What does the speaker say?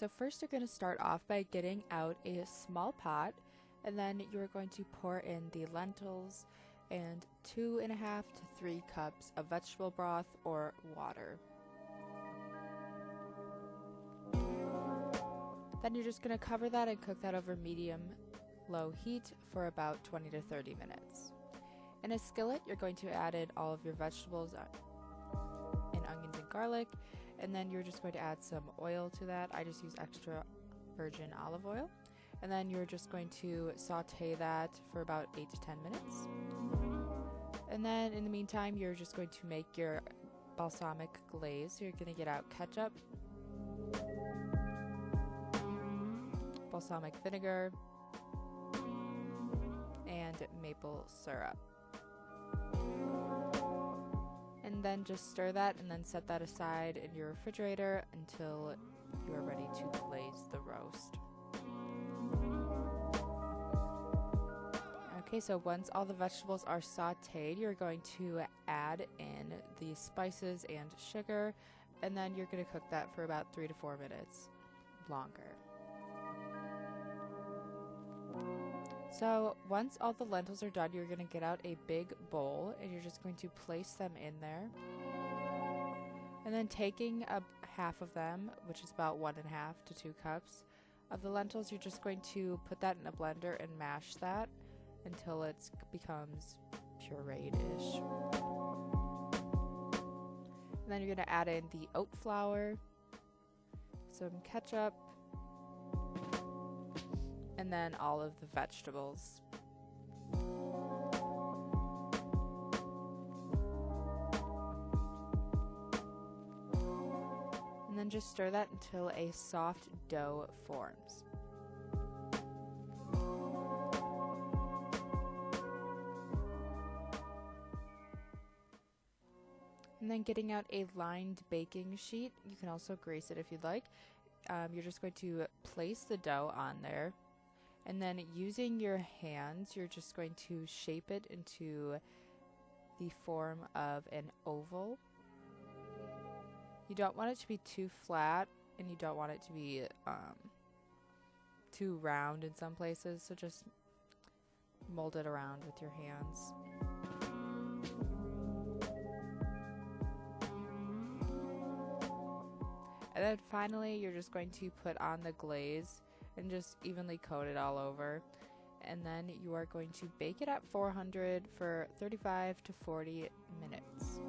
So first you're going to start off by getting out a small pot, and then you're going to pour in the lentils and 2.5 to 3 cups of vegetable broth or water. Then you're just going to cover that and cook that over medium-low heat for about 20 to 30 minutes. In a skillet, you're going to add in all of your vegetables and onions and garlic, and then you're just going to add some oil to that. I just use extra virgin olive oil. And then you're just going to saute that for about 8 to 10 minutes. And then in the meantime, you're just going to make your balsamic glaze. So you're going to get out ketchup, balsamic vinegar, and maple syrup. And then just stir that and then set that aside in your refrigerator until you are ready to glaze the roast. Okay, so once all the vegetables are sauteed, you're going to add in the spices and sugar, and then you're going to cook that for about 3 to 4 minutes longer. So once all the lentils are done, you're going to get out a big bowl and you're just going to place them in there. And then taking half of them, which is about 1.5 to 2 cups of the lentils, you're just going to put that in a blender and mash that until it becomes pureed-ish. And then you're going to add in the oat flour, some ketchup, and then all of the vegetables. And then just stir that until a soft dough forms. And then getting out a lined baking sheet, you can also grease it if you'd like. You're just going to place the dough on there. And then using your hands, you're just going to shape it into the form of an oval. You don't want it to be too flat, and you don't want it to be too round in some places, so just mold it around with your hands. And then finally, you're just going to put on the glaze and just evenly coat it all over. And then you are going to bake it at 400 for 35 to 40 minutes.